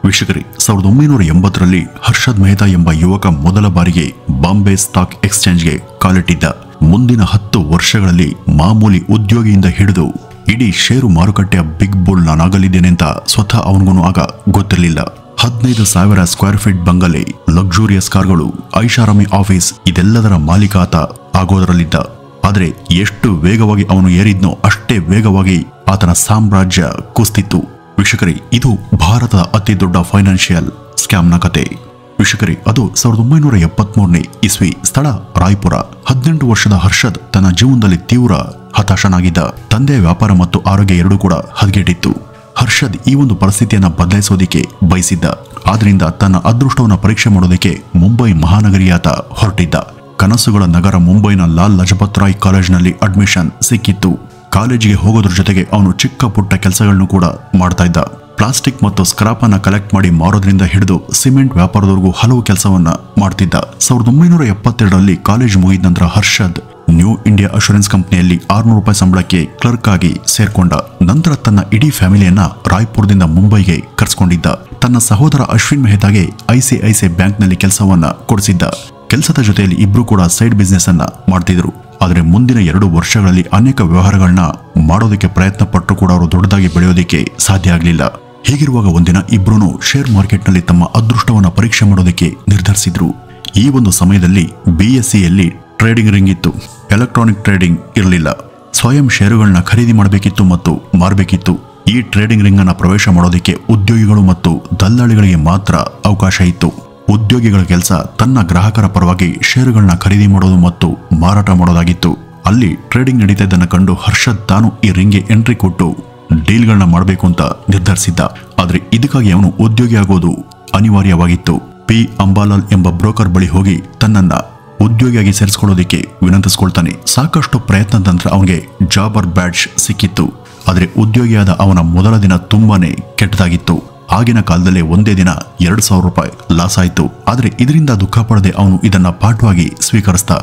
ವೀಕ್ಷಕರೇ, 1980ರಲ್ಲಿ ಹರ್ಷದ್ ಮೆಹ್ತಾ ಎಂಬ ಯುವಕ ಮೊದಲ ಬಾರಿಗೆ ಬಾಂಬೆ ಸ್ಟಾಕ್ ಎಕ್ಸ್ಚೇಂಜ್ಗೆ ಕಾಲಿಟ್ಟಿದ್ದ. ಮುಂದಿನ 10 ವರ್ಷಗಳಲ್ಲಿ ಮಾಮೂಲಿ ಉದ್ಯೋಗಿಯಿಂದ ಹಿಡಿದು ಇಡೀ ಷೇರು ಮಾರುಕಟ್ಟೆಯ ಬಿಗ್ ಬುಲ್ ನಾನಾಗಲಿದ್ದೇನೆ ಅಂತ ಸ್ವತಃ ಅವನಿಗೂ ಆಗ ಗೊತ್ತಿರಲಿಲ್ಲ. 15,000 ಸ್ಕ್ವೇರ್ ಫೀಟ್ ಬಂಗಲೆ, ಲಕ್ಸುರಿಯಸ್ ಕಾರ್ಗಳು, ಐಷಾರಾಮಿ ಆಫೀಸ್, ಇದೆಲ್ಲದರ ಮಾಲೀಕ ಆತ ಆಗೋದರಲ್ಲಿದ್ದ. ಆದರೆ ಎಷ್ಟು ವೇಗವಾಗಿ ಅವನು ಏರಿದ್ನೋ ಅಷ್ಟೇ ವೇಗವಾಗಿ ಆತನ ಸಾಮ್ರಾಜ್ಯ ಕುಸಿತಿತ್ತು. ವೀಕ್ಷಕರೇ, ಇದು ಭಾರತದ ಅತಿ ದೊಡ್ಡ ಫೈನಾನ್ಷಿಯಲ್ ಸ್ಕ್ಯಾಮ್ನ ಕತೆ. ವೀಕ್ಷಕರೇ, ಅದು 1973ನೇ ಇಸ್ವಿ, ಸ್ಥಳ ರಾಯ್ಪುರ. 18 ವರ್ಷದ ಹರ್ಷದ್ ತನ್ನ ಜೀವನದಲ್ಲಿ ತೀವ್ರ ಹತಾಶನಾಗಿದ್ದ. ತಂದೆಯ ವ್ಯಾಪಾರ ಮತ್ತು ಆರೋಗ್ಯ ಎರಡೂ ಕೂಡ ಹದಗೆಟ್ಟಿತ್ತು. ಹರ್ಷದ್ ಈ ಒಂದು ಪರಿಸ್ಥಿತಿಯನ್ನು ಬದಲಾಯಿಸೋದಿಕ್ಕೆ ಬಯಸಿದ್ದ. ಆದ್ರಿಂದ ತನ್ನ ಅದೃಷ್ಟವನ್ನು ಪರೀಕ್ಷೆ ಮಾಡೋದಕ್ಕೆ ಮುಂಬೈ ಮಹಾನಗರಿಯಾತ ಹೊರಟಿದ್ದ. ಕನಸುಗಳ ನಗರ ಮುಂಬೈನ ಲಾಲ್ ಲಜಪತ್ ರಾಯ್ ಕಾಲೇಜಿನಲ್ಲಿ ಅಡ್ಮಿಷನ್ ಸಿಕ್ಕಿತ್ತು. ಕಾಲೇಜಿಗೆ ಹೋಗೋದ್ರ ಜೊತೆಗೆ ಅವನು ಚಿಕ್ಕ ಪುಟ್ಟ ಕೆಲಸಗಳನ್ನು ಕೂಡ ಮಾಡ್ತಾ ಇದ್ದ. ಪ್ಲಾಸ್ಟಿಕ್ ಮತ್ತು ಸ್ಕ್ರಾಪ್ ಅನ್ನ ಕಲೆಕ್ಟ್ ಮಾಡಿ ಮಾರೋದ್ರಿಂದ ಹಿಡಿದು ಸಿಮೆಂಟ್ ವ್ಯಾಪಾರದವರೆಗೂ ಹಲವು ಕೆಲಸವನ್ನ ಮಾಡ್ತಿದ್ದ. 1972ರಲ್ಲಿ ಕಾಲೇಜ್ ಮುಗಿದ ನಂತರ ಹರ್ಷದ್ ನ್ಯೂ ಇಂಡಿಯಾ ಅಶ್ಯೂರೆನ್ಸ್ ಕಂಪನಿಯಲ್ಲಿ 600 ರೂಪಾಯಿ ಸಂಬಳಕ್ಕೆ ಕ್ಲರ್ಕ್ ಆಗಿ ಸೇರ್ಕೊಂಡ. ನಂತರ ತನ್ನ ಇಡೀ ಫ್ಯಾಮಿಲಿಯನ್ನ ರಾಯ್ಪುರದಿಂದ ಮುಂಬೈಗೆ ಕರೆಸ್ಕೊಂಡಿದ್ದ. ತನ್ನ ಸಹೋದರ ಅಶ್ವಿನ್ ಮೆಹ್ತಾಗೆ ಐಸಿಐಸಿಐ ಬ್ಯಾಂಕ್ನಲ್ಲಿ ಕೆಲಸವನ್ನ ಕೊಡಿಸಿದ್ದ. ಕೆಲಸದ ಜೊತೆಯಲ್ಲಿ ಇಬ್ರು ಕೂಡ ಸೈಡ್ ಬಿಸ್ನೆಸ್ ಅನ್ನ ಮಾಡ್ತಿದ್ರು. ಆದರೆ ಮುಂದಿನ 2 ವರ್ಷಗಳಲ್ಲಿ ಅನೇಕ ವ್ಯವಹಾರಗಳನ್ನ ಮಾಡೋದಕ್ಕೆ ಪ್ರಯತ್ನ ಪಟ್ಟರು ಕೂಡ ಅವರು ದೊಡ್ಡದಾಗಿ ಬೆಳೆಯೋದಕ್ಕೆ ಸಾಧ್ಯ ಆಗಲಿಲ್ಲ. ಹೀಗಿರುವಾಗ ಒಂದಿನ ಇಬ್ರು ಶೇರ್ ಮಾರ್ಕೆಟ್ನಲ್ಲಿ ತಮ್ಮ ಅದೃಷ್ಟವನ್ನು ಪರೀಕ್ಷೆ ಮಾಡೋದಕ್ಕೆ ನಿರ್ಧರಿಸಿದ್ರು. ಈ ಒಂದು ಸಮಯದಲ್ಲಿ BSEಯಲ್ಲಿ ಟ್ರೇಡಿಂಗ್ ರಿಂಗ್ ಇತ್ತು. ಎಲೆಕ್ಟ್ರಾನಿಕ್ ಟ್ರೇಡಿಂಗ್ ಇರಲಿಲ್ಲ. ಸ್ವಯಂ ಷೇರುಗಳನ್ನ ಖರೀದಿ ಮಾಡಬೇಕಿತ್ತು ಮತ್ತು ಮಾರಬೇಕಿತ್ತು. ಈ ಟ್ರೇಡಿಂಗ್ ರಿಂಗ್ ಅನ್ನ ಪ್ರವೇಶ ಮಾಡೋದಕ್ಕೆ ಉದ್ಯೋಗಿಗಳು ಮತ್ತು ದಲ್ಲಾಳಿಗಳಿಗೆ ಮಾತ್ರ ಅವಕಾಶ ಇತ್ತು. ಉದ್ಯೋಗಿಗಳ ಕೆಲಸ ತನ್ನ ಗ್ರಾಹಕರ ಪರವಾಗಿ ಷೇರುಗಳನ್ನ ಖರೀದಿ ಮಾಡೋದು ಮತ್ತು ಮಾರಾಟ ಮಾಡೋದಾಗಿತ್ತು. ಅಲ್ಲಿ ಟ್ರೇಡಿಂಗ್ ನಡೀತಾ ಇದ್ದನ್ನ ಕಂಡು ಹರ್ಷದ್ ತಾನು ಈ ರಿಂಗ್ಗೆ ಎಂಟ್ರಿ ಕೊಟ್ಟು ಡೀಲ್ಗಳನ್ನ ಮಾಡಬೇಕು ಅಂತ ನಿರ್ಧರಿಸಿದ್ದ. ಆದ್ರೆ ಇದಕ್ಕಾಗಿ ಅವನು ಉದ್ಯೋಗಿ ಆಗೋದು ಅನಿವಾರ್ಯವಾಗಿತ್ತು. P. ಅಂಬಾಲಾಲ್ ಎಂಬ ಬ್ರೋಕರ್ ಬಳಿ ಹೋಗಿ ತನ್ನನ್ನ ಉದ್ಯೋಗಿಯಾಗಿ ಸೇರಿಸಿಕೊಳ್ಳೋದಕ್ಕೆ ವಿನಂತಿಸಿಕೊಳ್ತಾನೆ. ಸಾಕಷ್ಟು ಪ್ರಯತ್ನದ ನಂತರ ಅವನಿಗೆ ಜಾಬರ್ ಬ್ಯಾಡ್ಜ್ ಸಿಕ್ಕಿತ್ತು. ಆದರೆ ಉದ್ಯೋಗಿಯಾದ ಅವನ ಮೊದಲ ದಿನ ತುಂಬಾನೇ ಕೆಟ್ಟದಾಗಿತ್ತು. ಆಗಿನ ಕಾಲದಲ್ಲೇ ಒಂದೇ ದಿನ 2,000 ರೂಪಾಯಿ ಲಾಸ್ ಆಯಿತು. ಆದರೆ ಇದರಿಂದ ದುಃಖ ಪಡದೆ ಅವನು ಇದನ್ನ ಪಾಠವಾಗಿ ಸ್ವೀಕರಿಸ್ತಾ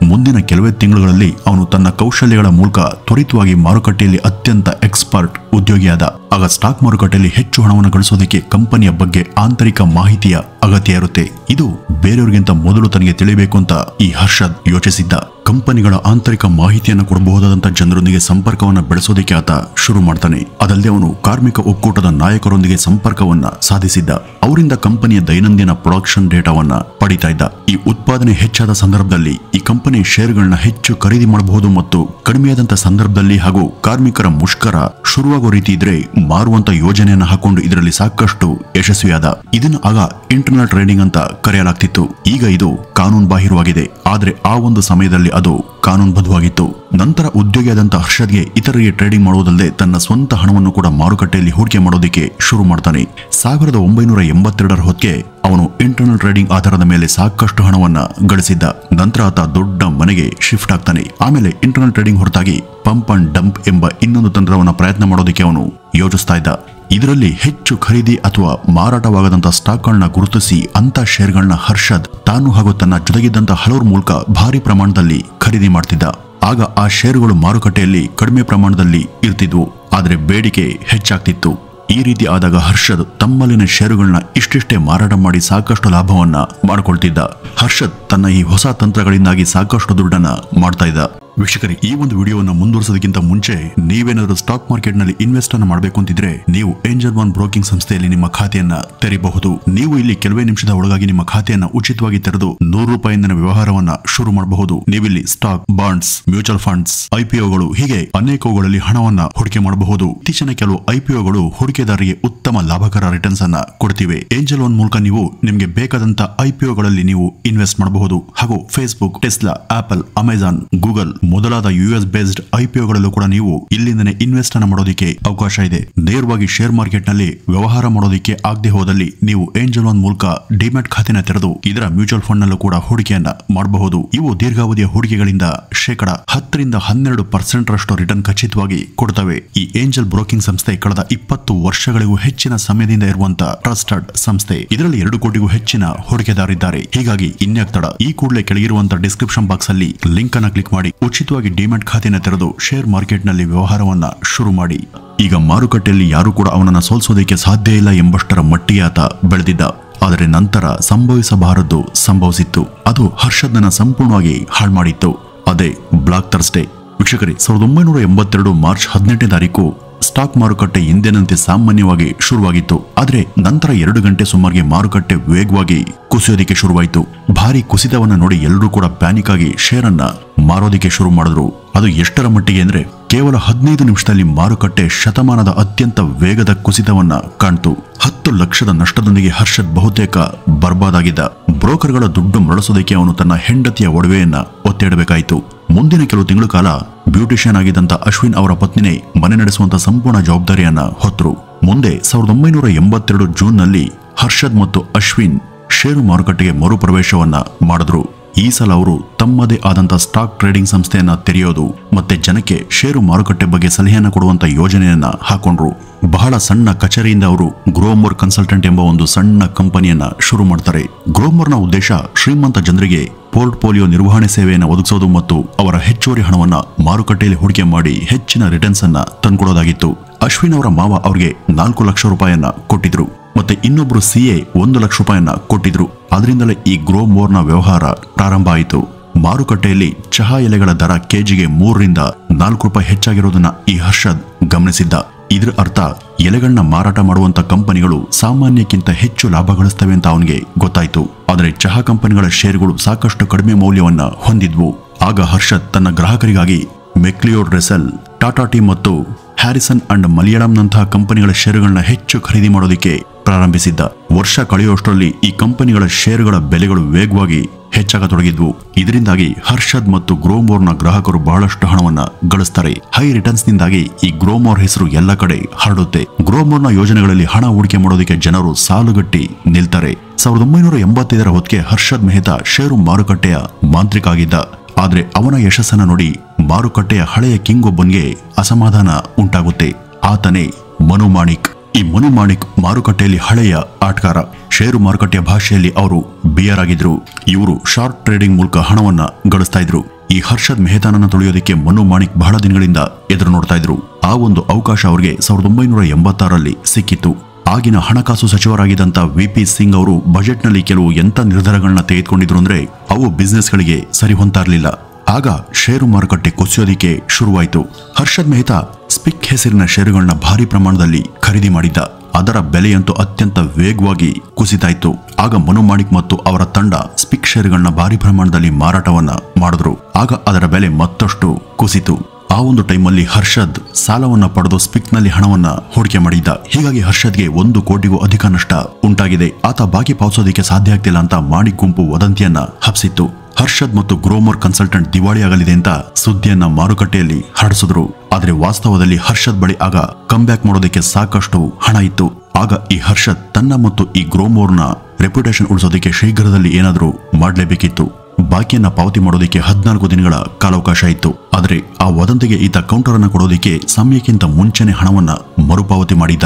ಮುಂದಿನ ಕೆಲವೇ ತಿಂಗಳುಗಳಲ್ಲಿ ಅವನು ತನ್ನ ಕೌಶಲ್ಯಗಳ ಮೂಲಕ ತ್ವರಿತವಾಗಿ ಮಾರುಕಟ್ಟೆಯಲ್ಲಿ ಅತ್ಯಂತ ಎಕ್ಸ್ಪರ್ಟ್ ಉದ್ಯೋಗಿಯಾದ. ಆಗ ಸ್ಟಾಕ್ ಮಾರುಕಟ್ಟೆಯಲ್ಲಿ ಹೆಚ್ಚು ಹಣವನ್ನು ಗಳಿಸೋದಕ್ಕೆ ಕಂಪನಿಯ ಬಗ್ಗೆ ಆಂತರಿಕ ಮಾಹಿತಿಯ ಅಗತ್ಯ ಇರುತ್ತೆ. ಇದು ಬೇರೆಯವರಿಗಿಂತ ಮೊದಲು ತನಗೆ ತಿಳಿಬೇಕು ಅಂತ ಈ ಹರ್ಷದ್ ಯೋಚಿಸಿದ್ದ. ಕಂಪನಿಗಳ ಆಂತರಿಕ ಮಾಹಿತಿಯನ್ನು ಕೊಡಬಹುದಾದಂತಹ ಜನರೊಂದಿಗೆ ಸಂಪರ್ಕವನ್ನ ಬೆಳೆಸೋದಕ್ಕೆ ಆತ ಶುರು ಮಾಡ್ತಾನೆ. ಅದಲ್ಲದೆ ಅವನು ಕಾರ್ಮಿಕ ಒಕ್ಕೂಟದ ನಾಯಕರೊಂದಿಗೆ ಸಂಪರ್ಕವನ್ನ ಸಾಧಿಸಿದ್ದ. ಅವರಿಂದ ಕಂಪನಿಯ ದೈನಂದಿನ ಪ್ರೊಡಕ್ಷನ್ ಡೇಟಾವನ್ನ ಪಡಿತಾ ಇದ್ದ. ಈ ಉತ್ಪಾದನೆ ಹೆಚ್ಚಾದ ಸಂದರ್ಭದಲ್ಲಿ ಈ ಕಂಪನಿ ಷೇರುಗಳನ್ನ ಹೆಚ್ಚು ಖರೀದಿ ಮಾಡಬಹುದು ಮತ್ತು ಕಡಿಮೆಯಾದಂತಹ ಸಂದರ್ಭದಲ್ಲಿ ಹಾಗೂ ಕಾರ್ಮಿಕರ ಮುಷ್ಕರ ಶುರುವಾಗೋ ರೀತಿ ಇದ್ರೆ ಮಾರುವಂತ ಯೋಜನೆಯನ್ನ ಹಾಕೊಂಡು ಇದರಲ್ಲಿ ಸಾಕಷ್ಟು ಯಶಸ್ವಿಯಾದ. ಇದನ್ನು ಆಗ ಇಂಟರ್ನಲ್ ಟ್ರೇಡಿಂಗ್ ಅಂತ ಕರೆಯಲಾಗ್ತಿತ್ತು. ಈಗ ಇದು ಕಾನೂನು ಬಾಹಿರವಾಗಿದೆ. ಆದ್ರೆ ಆ ಒಂದು ಸಮಯದಲ್ಲಿ ಅದು ಕಾನೂನುಬದ್ಧವಾಗಿತ್ತು. ನಂತರ ಉದ್ಯೋಗಿಯಾದಂತ ಹರ್ಷದ್ಗೆ ಇತರರಿಗೆ ಟ್ರೇಡಿಂಗ್ ಮಾಡುವುದಲ್ಲದೆ ತನ್ನ ಸ್ವಂತ ಹಣವನ್ನು ಕೂಡ ಮಾರುಕಟ್ಟೆಯಲ್ಲಿ ಹೂಡಿಕೆ ಮಾಡೋದಕ್ಕೆ ಶುರು ಮಾಡ್ತಾನೆ. 1982ರ ಹೊತ್ತಿಗೆ ಅವನು ಇಂಟರ್ನಲ್ ಟ್ರೇಡಿಂಗ್ ಆಧಾರದ ಮೇಲೆ ಸಾಕಷ್ಟು ಹಣವನ್ನ ಗಳಿಸಿದ್ದ. ನಂತರ ಆತ ದೊಡ್ಡ ಮನೆಗೆ ಶಿಫ್ಟ್ ಆಗ್ತಾನೆ. ಆಮೇಲೆ ಇಂಟರ್ನಲ್ ಟ್ರೇಡಿಂಗ್ ಹೊರತಾಗಿ ಪಂಪ್ ಅಂಡ್ ಡಂಪ್ ಎಂಬ ಇನ್ನೊಂದು ತಂತ್ರವನ್ನ ಪ್ರಯತ್ನ ಮಾಡೋದಕ್ಕೆ ಅವನು ಯೋಚಿಸ್ತಾ ಇದ್ದ. ಇದರಲ್ಲಿ ಹೆಚ್ಚು ಖರೀದಿ ಅಥವಾ ಮಾರಾಟವಾಗದಂತ ಸ್ಟಾಕ್ಗಳನ್ನ ಗುರುತಿಸಿ ಅಂತ ಶೇರ್ಗಳನ್ನ ಹರ್ಷದ್ ತಾನು ಹಾಗೂ ತನ್ನ ಜೊತೆಗಿದ್ದಂತ ಹಲವರ ಮೂಲಕ ಭಾರಿ ಪ್ರಮಾಣದಲ್ಲಿ ಖರೀದಿ ಮಾಡ್ತಿದ್ದ. ಆಗ ಆ ಷೇರುಗಳು ಮಾರುಕಟ್ಟೆಯಲ್ಲಿ ಕಡಿಮೆ ಪ್ರಮಾಣದಲ್ಲಿ ಇರ್ತಿದ್ವು, ಆದ್ರೆ ಬೇಡಿಕೆ ಹೆಚ್ಚಾಗ್ತಿತ್ತು. ಈ ರೀತಿ ಆದಾಗ ಹರ್ಷದ್ ತಮ್ಮಲ್ಲಿನ ಷೇರುಗಳನ್ನ ಇಷ್ಟಿಷ್ಟೇ ಮಾರಾಟ ಮಾಡಿ ಸಾಕಷ್ಟು ಲಾಭವನ್ನ ಮಾಡಿಕೊಳ್ತಿದ್ದ. ಹರ್ಷದ್ ತನ್ನ ಈ ಹೊಸ ತಂತ್ರಗಳಿಂದಾಗಿ ಸಾಕಷ್ಟು ದುಡ್ಡನ್ನ ಮಾಡ್ತಾ ಇದ್ದ. ವೀಕ್ಷಕರೇ, ಈ ಒಂದು ವಿಡಿಯೋವನ್ನು ಮುಂದುವರಿಸೋದಕ್ಕಿಂತ ಮುಂಚೆ ನೀವೇನಾದರೂ ಸ್ಟಾಕ್ ಮಾರ್ಕೆಟ್ ನಲ್ಲಿ ಇನ್ವೆಸ್ಟ್ ಅನ್ನು ಮಾಡಬೇಕು ಅಂತಿದ್ರೆ ನೀವು ಏಂಜಲ್ ಒನ್ ಬ್ರೋಕಿಂಗ್ ಸಂಸ್ಥೆಯಲ್ಲಿ ನಿಮ್ಮ ಖಾತೆಯನ್ನ ತೆರೆಯಬಹುದು. ನೀವು ಇಲ್ಲಿ ಕೆಲವೇ ನಿಮಿಷದ ಒಳಗಾಗಿ ನಿಮ್ಮ ಖಾತೆಯನ್ನ ಉಚಿತವಾಗಿ ತೆರೆದು 100 ರೂಪಾಯಿಯಿಂದ ವ್ಯವಹಾರವನ್ನ ಶುರು ಮಾಡಬಹುದು. ನೀವಿಲ್ಲಿ ಸ್ಟಾಕ್, ಬಾಂಡ್ಸ್, ಮ್ಯೂಚುವಲ್ ಫಂಡ್ಸ್, IPOಗಳು ಹೀಗೆ ಅನೇಕವುಗಳಲ್ಲಿ ಹಣವನ್ನ ಹೂಡಿಕೆ ಮಾಡಬಹುದು. ಇತ್ತೀಚಿನ ಕೆಲವು IPOಗಳು ಹೂಡಿಕೆದಾರರಿಗೆ ಉತ್ತಮ ಲಾಭಕರ ರಿಟರ್ನ್ಸ್ ಅನ್ನ ಕೊಡ್ತಿವೆ. ಏಂಜಲ್ ಒನ್ ಮೂಲಕ ನೀವು ನಿಮಗೆ ಬೇಕಾದಂತ IPOಗಳಲ್ಲಿ ನೀವು ಇನ್ವೆಸ್ಟ್ ಮಾಡಬಹುದು. ಹಾಗೂ Facebook, Tesla, apple, Amazon, Google ಮೊದಲಾದ US ಬೇಸ್ಡ್ IPOಗಳಲ್ಲೂ ಕೂಡ ನೀವು ಇಲ್ಲಿಂದನೇ ಇನ್ವೆಸ್ಟ್ ಅನ್ನು ಮಾಡೋದಕ್ಕೆ ಅವಕಾಶ ಇದೆ. ನೇರವಾಗಿ ಶೇರ್ ಮಾರ್ಕೆಟ್ ನಲ್ಲಿ ವ್ಯವಹಾರ ಮಾಡೋದಕ್ಕೆ ಆಗದೆ ಹೋದಲ್ಲಿ ನೀವು ಏಂಜಲ್ ಒನ್ ಮೂಲಕ ಡಿಮ್ಯಾಟ್ ಖಾತೆನ ತೆರೆದು ಇದರ ಮ್ಯೂಚುವಲ್ ಫಂಡ್ ನಲ್ಲೂ ಕೂಡ ಹೂಡಿಕೆಯನ್ನ ಮಾಡಬಹುದು. ಇವು ದೀರ್ಘಾವಧಿಯ ಹೂಡಿಕೆಗಳಿಂದ 10% ರಿಂದ 12% ರಷ್ಟು ರಿಟರ್ನ್ ಖಚಿತವಾಗಿ ಕೊಡುತ್ತವೆ. ಈ ಏಂಜಲ್ ಬ್ರೋಕಿಂಗ್ ಸಂಸ್ಥೆ ಕಳೆದ 20 ವರ್ಷಗಳಿಗೂ ಹೆಚ್ಚಿನ ಸಮಯದಿಂದ ಇರುವಂತಹ ಟ್ರಸ್ಟೆಡ್ ಸಂಸ್ಥೆ. ಇದರಲ್ಲಿ 2 ಕೋಟಿಗೂ ಹೆಚ್ಚಿನ ಹೂಡಿಕೆದಾರರಿದ್ದಾರೆ. ಹೀಗಾಗಿ ಇನ್ಯಾಕ್ ತಡ, ಈ ಕೂಡಲೇ ಕೆಳಗಿರುವಂತಹ ಡಿಸ್ಕ್ರಿಪ್ಷನ್ ಬಾಕ್ಸ್ ಅಲ್ಲಿ ಲಿಂಕ್ ಅನ್ನು ಕ್ಲಿಕ್ ಮಾಡಿ ಮುಂಚಿತವಾಗಿ ಡಿಮ್ಯಾಟ್ ಖಾತೆಯನ್ನು ತೆರೆದು ಶೇರ್ ಮಾರ್ಕೆಟ್ನಲ್ಲಿ ವ್ಯವಹಾರವನ್ನ ಶುರು ಮಾಡಿ ಈಗ ಮಾರುಕಟ್ಟೆಯಲ್ಲಿ ಯಾರು ಕೂಡ ಅವನನ್ನು ಸೋಲಿಸೋದಕ್ಕೆ ಸಾಧ್ಯ ಇಲ್ಲ ಎಂಬಷ್ಟರ ಮಟ್ಟಿಗೆ ಆತ ಬೆಳೆದಿದ್ದ. ಆದರೆ ನಂತರ ಸಂಭವಿಸಬಾರದ್ದು ಸಂಭವಿಸಿತ್ತು. ಅದು ಹರ್ಷದ್ನ ಸಂಪೂರ್ಣವಾಗಿ ಹಾಳು ಮಾಡಿತ್ತು. ಅದೇ ಬ್ಲಾಕ್ ಥರ್ಸ್ಡೇ. ವೀಕ್ಷಕರೇ, 1982 ಮಾರ್ಚ್ 18ನೇ ತಾರೀಕು ಸ್ಟಾಕ್ ಮಾರುಕಟ್ಟೆ ಎಂದಿನಂತೆ ಸಾಮಾನ್ಯವಾಗಿ ಶುರುವಾಗಿತ್ತು. ಆದರೆ ನಂತರ 2 ಗಂಟೆ ಸುಮಾರಿಗೆ ಮಾರುಕಟ್ಟೆ ವೇಗವಾಗಿ ಕುಸಿಯೋದಿಕ್ಕೆ ಶುರುವಾಯಿತು. ಭಾರಿ ಕುಸಿತವನ್ನ ನೋಡಿ ಎಲ್ಲರೂ ಕೂಡ ಪ್ಯಾನಿಕ್ ಆಗಿ ಶೇರ್ ಅನ್ನ ಮಾರೋದಿಕ್ಕೆ ಶುರು ಮಾಡಿದ್ರು. ಅದು ಎಷ್ಟರ ಮಟ್ಟಿಗೆ ಅಂದ್ರೆ ಕೇವಲ 15 ನಿಮಿಷದಲ್ಲಿ ಮಾರುಕಟ್ಟೆ ಶತಮಾನದ ಅತ್ಯಂತ ವೇಗದ ಕುಸಿತವನ್ನ ಕಾಣ್ತು. 10 ಲಕ್ಷದ ನಷ್ಟದೊಂದಿಗೆ ಹರ್ಷದ್ ಬಹುತೇಕ ಬರ್ಬಾದಾಗಿದ್ದ. ಬ್ರೋಕರ್ಗಳ ದುಡ್ಡು ಮರಳಿಸೋದಕ್ಕೆ ಅವನು ತನ್ನ ಹೆಂಡತಿಯ ಒಡವೆಯನ್ನ ಒತ್ತಿಡಬೇಕಾಯಿತು. ಮುಂದಿನ ಕೆಲವು ತಿಂಗಳ ಕಾಲ ಬ್ಯೂಟಿಷಿಯನ್ ಆಗಿದ್ದಂತ ಅಶ್ವಿನ್ ಅವರ ಪತ್ನಿನೇ ಮನೆ ನಡೆಸುವಂತ ಸಂಪೂರ್ಣ ಜವಾಬ್ದಾರಿಯನ್ನ ಹೊತ್ತರು. ಮುಂದೆ 1982 ಜೂನ್ನಲ್ಲಿ ಹರ್ಷದ್ ಮತ್ತು ಅಶ್ವಿನ್ ಷೇರು ಮಾರುಕಟ್ಟೆಗೆ ಮರುಪ್ರವೇಶವನ್ನ ಮಾಡಿದ್ರು. ಈ ಸಲ ಅವರು ತಮ್ಮದೇ ಆದಂತ ಸ್ಟಾಕ್ ಟ್ರೇಡಿಂಗ್ ಸಂಸ್ಥೆಯನ್ನ ತೆರೆಯೋದು ಮತ್ತೆ ಜನಕ್ಕೆ ಷೇರು ಮಾರುಕಟ್ಟೆ ಬಗ್ಗೆ ಸಲಹೆಯನ್ನ ಕೊಡುವಂತ ಯೋಜನೆಯನ್ನ ಹಾಕೊಂಡ್ರು. ಬಹಳ ಸಣ್ಣ ಕಚೇರಿಯಿಂದ ಅವರು ಗ್ರೋಮೋರ್ ಕನ್ಸಲ್ಟೆಂಟ್ ಎಂಬ ಒಂದು ಸಣ್ಣ ಕಂಪನಿಯನ್ನ ಶುರು ಮಾಡ್ತಾರೆ. ಗ್ರೋಮೋರ್ನ ಉದ್ದೇಶ ಶ್ರೀಮಂತ ಜನರಿಗೆ ಪೋರ್ಟ್ಫೋಲಿಯೋ ನಿರ್ವಹಣೆ ಸೇವೆಯನ್ನು ಒದಗಿಸೋದು ಮತ್ತು ಅವರ ಹೆಚ್ಚುವರಿ ಹಣವನ್ನ ಮಾರುಕಟ್ಟೆಯಲ್ಲಿ ಹೂಡಿಕೆ ಮಾಡಿ ಹೆಚ್ಚಿನ ರಿಟರ್ನ್ಸ್ ಅನ್ನ ತಂದುಕೊಡೋದಾಗಿತ್ತು. ಅಶ್ವಿನ್ ಅವರ ಮಾವ ಅವರಿಗೆ 4 ಲಕ್ಷ ರೂಪಾಯಿಯನ್ನ ಕೊಟ್ಟಿದ್ರು. ಮತ್ತೆ ಇನ್ನೊಬ್ರು CA 1 ಲಕ್ಷ ರೂಪಾಯಿಯನ್ನ ಕೊಟ್ಟಿದ್ರು. ಅದರಿಂದಲೇ ಈ ಗ್ರೋಮೋರ್ನ ವ್ಯವಹಾರ ಪ್ರಾರಂಭ ಆಯಿತು. ಮಾರುಕಟ್ಟೆಯಲ್ಲಿ ಚಹಾ ಎಲೆಗಳ ದರ ಕೆಜಿಗೆ 3 ರಿಂದ 4 ರೂಪಾಯಿ ಹೆಚ್ಚಾಗಿರೋದನ್ನ ಈ ಹರ್ಷದ್ ಗಮನಿಸಿದ್ದ. ಇದರ ಅರ್ಥ ಎಲೆಗಳನ್ನ ಮಾರಾಟ ಮಾಡುವಂತ ಕಂಪನಿಗಳು ಸಾಮಾನ್ಯಕ್ಕಿಂತ ಹೆಚ್ಚು ಲಾಭ ಗಳಿಸ್ತವೆ ಅಂತ ಅವನಿಗೆ ಗೊತ್ತಾಯ್ತು. ಆದರೆ ಚಹಾ ಕಂಪನಿಗಳ ಷೇರುಗಳು ಸಾಕಷ್ಟು ಕಡಿಮೆ ಮೌಲ್ಯವನ್ನ ಹೊಂದಿದ್ವು. ಆಗ ಹರ್ಷದ್ ತನ್ನ ಗ್ರಾಹಕರಿಗಾಗಿ ಮೆಕ್ಲಿಯೋಡ್ ರೆಸೆಲ್, ಟಾಟಾ ಟೀ ಮತ್ತು ಹ್ಯಾರಿಸನ್ ಅಂಡ್ ಮಲಯಾಳಂನಂತಹ ಕಂಪನಿಗಳ ಷೇರುಗಳನ್ನ ಹೆಚ್ಚು ಖರೀದಿ ಮಾಡೋದಕ್ಕೆ ಪ್ರಾರಂಭಿಸಿದ್ದ. ವರ್ಷ ಕಳೆಯುವಷ್ಟರಲ್ಲಿ ಈ ಕಂಪನಿಗಳ ಷೇರುಗಳ ಬೆಲೆಗಳು ವೇಗವಾಗಿ ಹೆಚ್ಚಾಗತೊಡಗಿದ್ವು. ಇದರಿಂದಾಗಿ ಹರ್ಷದ್ ಮತ್ತು ಗ್ರೋಮೋರ್ನ ಗ್ರಾಹಕರು ಬಹಳಷ್ಟು ಹಣವನ್ನ ಗಳಿಸ್ತಾರೆ. ಹೈ ರಿಟರ್ನ್ಸ್ ನಿಂದಾಗಿ ಈ ಗ್ರೋಮೋರ್ ಹೆಸರು ಎಲ್ಲ ಕಡೆ ಹರಡುತ್ತೆ. ಗ್ರೋಮೋರ್ನ ಯೋಜನೆಗಳಲ್ಲಿ ಹಣ ಹೂಡಿಕೆ ಮಾಡೋದಕ್ಕೆ ಜನರು ಸಾಲುಗಟ್ಟಿ ನಿಲ್ತಾರೆ. 1985ರ ಹೊತ್ತಿಗೆ ಹರ್ಷದ್ ಮೆಹ್ತಾ ಷೇರು ಮಾರುಕಟ್ಟೆಯ ಮಾಂತ್ರಿಕ ಆಗಿದ್ದ. ಆದ್ರೆ ಅವನ ಯಶಸ್ಸನ್ನ ನೋಡಿ ಮಾರುಕಟ್ಟೆಯ ಹಳೆಯ ಕಿಂಗೊಬ್ಬನ್ಗೆ ಅಸಮಾಧಾನ ಉಂಟಾಗುತ್ತೆ. ಆತನೇ ಮನು ಮಾಣಿಕ್. ಈ ಮನು ಮಾಣಿಕ್ ಮಾರುಕಟ್ಟೆಯಲ್ಲಿ ಹಳೆಯ ಆಟಗಾರ. ಷೇರು ಮಾರುಕಟ್ಟೆಯ ಭಾಷೆಯಲ್ಲಿ ಅವರು ಬಿಯರ್ ಆಗಿದ್ರು. ಇವರು ಶಾರ್ಟ್ ಟ್ರೇಡಿಂಗ್ ಮೂಲಕ ಹಣವನ್ನ ಗಳಿಸ್ತಾ ಇದ್ರು. ಈ ಹರ್ಷದ್ ಮೆಹ್ತಾನನ್ನ ತುಳಿಯೋದಕ್ಕೆ ಮನು ಮಾಣಿಕ್ ಬಹಳ ದಿನಗಳಿಂದ ಎದುರು ನೋಡ್ತಾ ಇದ್ರು. ಆ ಒಂದು ಅವಕಾಶ ಅವರಿಗೆ 1986ರಲ್ಲಿ ಸಿಕ್ಕಿತ್ತು. ಆಗಿನ ಹಣಕಾಸು ಸಚಿವರಾಗಿದ್ದಂತ VP ಸಿಂಗ್ ಅವರು ಬಜೆಟ್ನಲ್ಲಿ ಕೆಲವು ಎಂತ ನಿರ್ಧಾರಗಳನ್ನ ತೆಗೆದುಕೊಂಡಿದ್ರು ಅಂದ್ರೆ ಅವು ಬಿಸ್ನೆಸ್ಗಳಿಗೆ ಸರಿ ಹೊಂತಾ ಇರಲಿಲ್ಲ. ಆಗ ಷೇರು ಮಾರುಕಟ್ಟೆ ಕುಸಿಯೋದಿಕ್ಕೆ ಶುರುವಾಯಿತು. ಹರ್ಷದ್ ಮೆಹ್ತಾ ಸ್ಪಿಕ್ ಹೆಸರಿನ ಷೇರುಗಳನ್ನ ಭಾರಿ ಪ್ರಮಾಣದಲ್ಲಿ ಖರೀದಿ ಮಾಡಿದ್ದ. ಅದರ ಬೆಲೆಯಂತೂ ಅತ್ಯಂತ ವೇಗವಾಗಿ ಕುಸಿತಾ ಇತ್ತು. ಆಗ ಮನು ಮಾಣಿಕ್ ಮತ್ತು ಅವರ ತಂಡ ಸ್ಪಿಕ್ ಷೇರುಗಳನ್ನ ಭಾರಿ ಪ್ರಮಾಣದಲ್ಲಿ ಮಾರಾಟವನ್ನ ಮಾಡಿದ್ರು. ಆಗ ಅದರ ಬೆಲೆ ಮತ್ತಷ್ಟು ಕುಸಿತು. ಆ ಒಂದು ಟೈಮಲ್ಲಿ ಹರ್ಷದ್ ಸಾಲವನ್ನ ಪಡೆದು ಸ್ಪಿಕ್ನಲ್ಲಿ ಹಣವನ್ನ ಹೂಡಿಕೆ ಮಾಡಿದ್ದ. ಹೀಗಾಗಿ ಹರ್ಷದ್ಗೆ 1 ಕೋಟಿಗೂ ಅಧಿಕ ನಷ್ಟ ಉಂಟಾಗಿದೆ. ಆತ ಬಾಕಿ ಪಾವತಿಸೋದಕ್ಕೆ ಸಾಧ್ಯ ಆಗ್ತಿಲ್ಲ ಅಂತ ಮಾಣಿಕ್ ಗುಂಪು ವದಂತಿಯನ್ನ ಹಬ್ಸಿತ್ತು. ಹರ್ಷದ್ ಮತ್ತು ಗ್ರೋಮೋರ್ ಕನ್ಸಲ್ಟೆಂಟ್ ದಿವಾಳಿಯಾಗಲಿದೆ ಅಂತ ಸುದ್ದಿಯನ್ನ ಮಾರುಕಟ್ಟೆಯಲ್ಲಿ ಹರಡಿಸಿದ್ರು. ಆದ್ರೆ ವಾಸ್ತವದಲ್ಲಿ ಹರ್ಷದ್ ಬಳಿ ಆಗ ಕಮ್ಬ್ಯಾಕ್ ಮಾಡೋದಕ್ಕೆ ಸಾಕಷ್ಟು ಹಣ ಇತ್ತು. ಆಗ ಈ ಹರ್ಷದ್ ತನ್ನ ಮತ್ತು ಈ ಗ್ರೋಮೋರ್ನ ರೆಪ್ಯುಟೇಷನ್ ಉಳಿಸೋದಕ್ಕೆ ಶೀಘ್ರದಲ್ಲಿ ಏನಾದರೂ ಮಾಡಲೇಬೇಕಿತ್ತು. ಬಾಕಿಯನ್ನ ಪಾವತಿ ಮಾಡೋದಕ್ಕೆ 14 ದಿನಗಳ ಕಾಲಾವಕಾಶ ಇತ್ತು. ಆದರೆ ಆ ವದಂತಿಗೆ ಈತ ಕೌಂಟರ್ ಅನ್ನ ಕೊಡೋದಕ್ಕೆ ಸಮಯಕ್ಕಿಂತ ಮುಂಚೆನೆ ಹಣವನ್ನ ಮರುಪಾವತಿ ಮಾಡಿದ್ದ.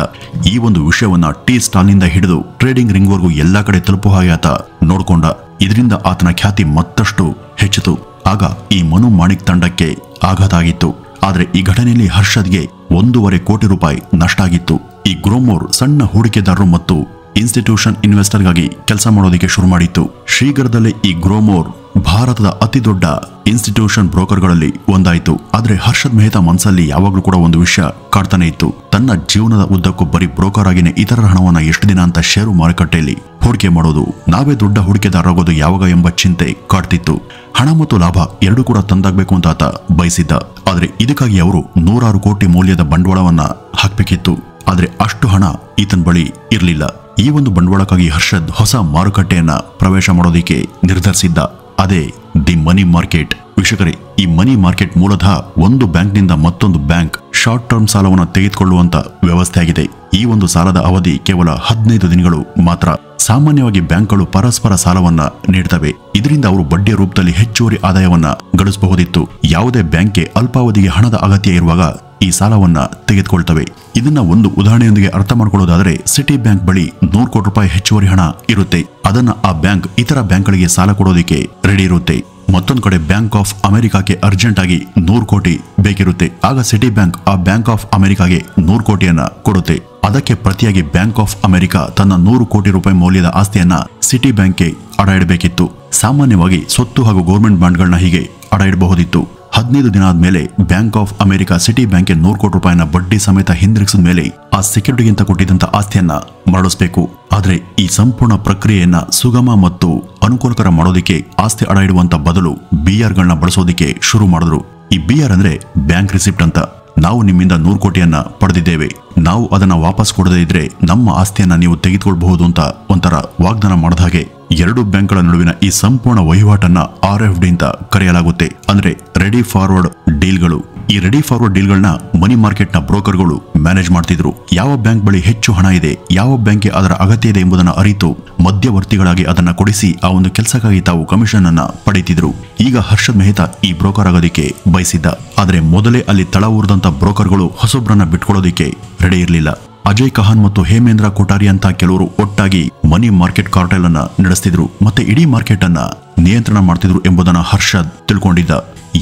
ಈ ಒಂದು ವಿಷಯವನ್ನ ಟೀ ಸ್ಟಾಲ್ನಿಂದ ಹಿಡಿದು ಟ್ರೇಡಿಂಗ್ ರಿಂಗ್ವರೆಗೂ ಎಲ್ಲಾ ಕಡೆ ತಲುಪುವ ಹಾಗೆ ಆತ ನೋಡ್ಕೊಂಡ. ಇದರಿಂದ ಆತನ ಖ್ಯಾತಿ ಮತ್ತಷ್ಟು ಹೆಚ್ಚಿತು. ಆಗ ಈ ಮನು ಮಾಣಿಕ್ ತಂಡಕ್ಕೆ ಆಘಾತ ಆಗಿತ್ತು. ಆದ್ರೆ ಈ ಘಟನೆಯಲ್ಲಿ ಹರ್ಷದ್ಗೆ 1.5 ಕೋಟಿ ರೂಪಾಯಿ ನಷ್ಟ ಆಗಿತ್ತು. ಈ ಗ್ರೋಮೋರ್ ಸಣ್ಣ ಹೂಡಿಕೆದಾರರು ಮತ್ತು ಇನ್ಸ್ಟಿಟ್ಯೂಷನ್ ಇನ್ವೆಸ್ಟರ್ಗಾಗಿ ಕೆಲಸ ಮಾಡೋದಕ್ಕೆ ಶುರು ಮಾಡಿತ್ತು. ಶೀಘ್ರದಲ್ಲೇ ಈ ಗ್ರೋಮೋರ್ ಭಾರತದ ಅತಿ ದೊಡ್ಡ ಇನ್ಸ್ಟಿಟ್ಯೂಷನ್ ಬ್ರೋಕರ್ಗಳಲ್ಲಿ ಒಂದಾಯಿತು. ಆದ್ರೆ ಹರ್ಷದ್ ಮೆಹ್ತಾ ಮನಸ್ಸಲ್ಲಿ ಯಾವಾಗಲೂ ಕೂಡ ಒಂದು ವಿಷಯ ಕಾಡ್ತಾನೆ ಇತ್ತು. ತನ್ನ ಜೀವನದ ಉದ್ದಕ್ಕೂ ಬರೀ ಬ್ರೋಕರ್ ಆಗಿನೇ ಇತರರ ಹಣವನ್ನ ಎಷ್ಟು ದಿನ ಅಂತ ಷೇರು ಮಾರುಕಟ್ಟೆಯಲ್ಲಿ ಹೂಡಿಕೆ ಮಾಡೋದು, ನಾವೇ ದೊಡ್ಡ ಹೂಡಿಕೆದಾರರಾಗೋದು ಯಾವಾಗ ಎಂಬ ಚಿಂತೆ ಕಾಡ್ತಿತ್ತು. ಹಣ ಮತ್ತು ಲಾಭ ಎರಡೂ ಕೂಡ ತಂದಾಗಬೇಕು ಅಂತ ಆತ ಬಯಸಿದ್ದ. ಆದ್ರೆ ಇದಕ್ಕಾಗಿ ಅವರು 100 ಕೋಟಿ ಮೌಲ್ಯದ ಬಂಡವಾಳವನ್ನ ಹಾಕಬೇಕಿತ್ತು. ಆದ್ರೆ ಅಷ್ಟು ಹಣ ಈತನ ಬಳಿ ಇರಲಿಲ್ಲ. ಈ ಒಂದು ಬಂಡವಾಳಕ್ಕಾಗಿ ಹರ್ಷದ್ ಹೊಸ ಮಾರುಕಟ್ಟೆಯನ್ನ ಪ್ರವೇಶ ಮಾಡೋದಕ್ಕೆ ನಿರ್ಧರಿಸಿದ್ದ. ಅದೇ ದಿ ಮನಿ ಮಾರ್ಕೆಟ್. ವೀಕ್ಷಕರೇ, ಈ ಮನಿ ಮಾರ್ಕೆಟ್ ಮೂಲತಃ ಒಂದು ಬ್ಯಾಂಕ್ನಿಂದ ಮತ್ತೊಂದು ಬ್ಯಾಂಕ್ ಶಾರ್ಟ್ ಟರ್ಮ್ ಸಾಲವನ್ನು ತೆಗೆದುಕೊಳ್ಳುವಂತ ವ್ಯವಸ್ಥೆ ಆಗಿದೆ. ಈ ಒಂದು ಸಾಲದ ಅವಧಿ ಕೇವಲ 15 ದಿನಗಳು ಮಾತ್ರ. ಸಾಮಾನ್ಯವಾಗಿ ಬ್ಯಾಂಕ್ಗಳು ಪರಸ್ಪರ ಸಾಲವನ್ನ ನೀಡುತ್ತವೆ. ಇದರಿಂದ ಅವರು ಬಡ್ಡಿಯ ರೂಪದಲ್ಲಿ ಹೆಚ್ಚುವರಿ ಆದಾಯವನ್ನ ಗಳಿಸಬಹುದಿತ್ತು. ಯಾವುದೇ ಬ್ಯಾಂಕ್ಗೆ ಅಲ್ಪಾವಧಿಗೆ ಹಣದ ಅಗತ್ಯ ಇರುವಾಗ ಈ ಸಾಲವನ್ನ ತೆಗೆದುಕೊಳ್ತವೆ. ಇದನ್ನ ಒಂದು ಉದಾಹರಣೆಯೊಂದಿಗೆ ಅರ್ಥ ಮಾಡ್ಕೊಳ್ಳೋದಾದ್ರೆ, ಸಿಟಿ ಬ್ಯಾಂಕ್ ಬಳಿ 100 ಕೋಟಿ ರೂಪಾಯಿ ಹೆಚ್ಚುವರಿ ಹಣ ಇರುತ್ತೆ. ಅದನ್ನ ಆ ಬ್ಯಾಂಕ್ ಇತರ ಬ್ಯಾಂಕ್ಗಳಿಗೆ ಸಾಲ ಕೊಡೋದಕ್ಕೆ ರೆಡಿ ಇರುತ್ತೆ. ಮತ್ತೊಂದು ಕಡೆ ಬ್ಯಾಂಕ್ ಆಫ್ ಅಮೆರಿಕಾಗೆ ಅರ್ಜೆಂಟ್ ಆಗಿ 100 ಕೋಟಿ ಬೇಕಿರುತ್ತೆ. ಆಗ ಸಿಟಿ ಬ್ಯಾಂಕ್ ಆ ಬ್ಯಾಂಕ್ ಆಫ್ ಅಮೆರಿಕಾಗೆ 100 ಕೋಟಿಯನ್ನ ಕೊಡುತ್ತೆ. ಅದಕ್ಕೆ ಪ್ರತಿಯಾಗಿ ಬ್ಯಾಂಕ್ ಆಫ್ ಅಮೆರಿಕಾ ತನ್ನ 100 ಕೋಟಿ ರೂಪಾಯಿ ಮೌಲ್ಯದ ಆಸ್ತಿಯನ್ನ ಸಿಟಿ ಬ್ಯಾಂಕ್ಗೆ ಅಡ ಇಡಬೇಕಿತ್ತು. ಸಾಮಾನ್ಯವಾಗಿ ಸ್ವತ್ತು ಹಾಗೂ ಗೌರ್ಮೆಂಟ್ ಬಾಂಡ್ಗಳನ್ನ ಹೀಗೆ ಅಡ ಇಡಬಹುದಿತ್ತು. 15 ದಿನ ಆದ್ಮೇಲೆ ಬ್ಯಾಂಕ್ ಆಫ್ ಅಮೆರಿಕಾ ಸಿಟಿ ಬ್ಯಾಂಕ್ಗೆ 100 ಕೋಟಿ ರೂಪಾಯಿನ ಬಡ್ಡಿ ಸಮೇತ ಹಿಂದಿರುಗಿಸಿದ ಮೇಲೆ ಆ ಸೆಕ್ಯೂರಿಟಿಗಿಂತ ಕೊಟ್ಟಿದ್ದಂತ ಆಸ್ತಿಯನ್ನ ಮರಳಿಸಬೇಕು. ಆದ್ರೆ ಈ ಸಂಪೂರ್ಣ ಪ್ರಕ್ರಿಯೆಯನ್ನ ಸುಗಮ ಮತ್ತು ಅನುಕೂಲಕರ ಮಾಡೋದಕ್ಕೆ ಆಸ್ತಿ ಅಡ ಇಡುವಂತ ಬದಲು BR ಗಳನ್ನ ಬಳಸೋದಕ್ಕೆ ಶುರು ಮಾಡಿದ್ರು. ಈ BR ಅಂದ್ರೆ ಬ್ಯಾಂಕ್ ರಿಸಿಪ್ಟ್ ಅಂತ. ನಾವು ನಿಮ್ಮಿಂದ 100 ಕೋಟಿಯನ್ನ ಪಡೆದಿದ್ದೇವೆ, ನಾವು ಅದನ್ನ ವಾಪಸ್ ಕೊಡದೇ ಇದ್ರೆ ನಮ್ಮ ಆಸ್ತಿಯನ್ನ ನೀವು ತೆಗೆದುಕೊಳ್ಬಹುದು ಅಂತ ಒಂಥರ ವಾಗ್ದಾನ ಮಾಡಿದ ಹಾಗೆ ಎರಡು ಬ್ಯಾಂಕ್ಗಳ ನಡುವಿನ ಈ ಸಂಪೂರ್ಣ ವಹಿವಾಟನ್ನ RFD ಅಂತ ಕರೆಯಲಾಗುತ್ತೆ. ಅಂದ್ರೆ ರೆಡಿ ಫಾರ್ವರ್ಡ್ ಡೀಲ್ಗಳು. ಈ ರೆಡಿ ಫಾರ್ವರ್ಡ್ ಡೀಲ್ಗಳನ್ನ ಮನಿ ಮಾರ್ಕೆಟ್ನ ಬ್ರೋಕರ್ಗಳು ಮ್ಯಾನೇಜ್ ಮಾಡ್ತಿದ್ರು. ಯಾವ ಬ್ಯಾಂಕ್ ಬಳಿ ಹೆಚ್ಚು ಹಣ ಇದೆ, ಯಾವ ಬ್ಯಾಂಕ್ಗೆ ಅದರ ಅಗತ್ಯ ಇದೆ ಎಂಬುದನ್ನು ಅರಿತು ಮಧ್ಯವರ್ತಿಗಳಾಗಿ ಅದನ್ನ ಕೊಡಿಸಿ ಆ ಒಂದು ಕೆಲಸಕ್ಕಾಗಿ ತಾವು ಕಮಿಷನ್ ಅನ್ನ ಪಡೆಯುತ್ತಿದ್ರು. ಈಗ ಹರ್ಷದ್ ಮೆಹ್ತಾ ಈ ಬ್ರೋಕರ್ ಆಗೋದಿಕ್ಕೆ ಬಯಸಿದ್ದ. ಆದ್ರೆ ಮೊದಲೇ ಅಲ್ಲಿ ತಳ ಊರ್ದಂತ ಬ್ರೋಕರ್ಗಳು ಹೊಸಬ್ರನ್ನ ಬಿಟ್ಕೊಳ್ಳೋದಿಕ್ಕೆ ರೆಡಿ ಇರಲಿಲ್ಲ. ಅಜಯ್ ಕಹಾನ್ ಮತ್ತು ಹೇಮೇಂದ್ರ ಕೊಠಾರಿ ಅಂತ ಕೆಲವರು ಒಟ್ಟಾಗಿ ಮನಿ ಮಾರ್ಕೆಟ್ ಕಾರ್ಟೆಲ್ ಅನ್ನ ನಡೆಸ್ತಿದ್ರು ಮತ್ತೆ ಇಡೀ ಮಾರ್ಕೆಟ್ ಅನ್ನ ನಿಯಂತ್ರಣ ಮಾಡ್ತಿದ್ರು ಎಂಬುದನ್ನ ಹರ್ಷದ್ ತಿಳ್ಕೊಂಡಿದ್ದ.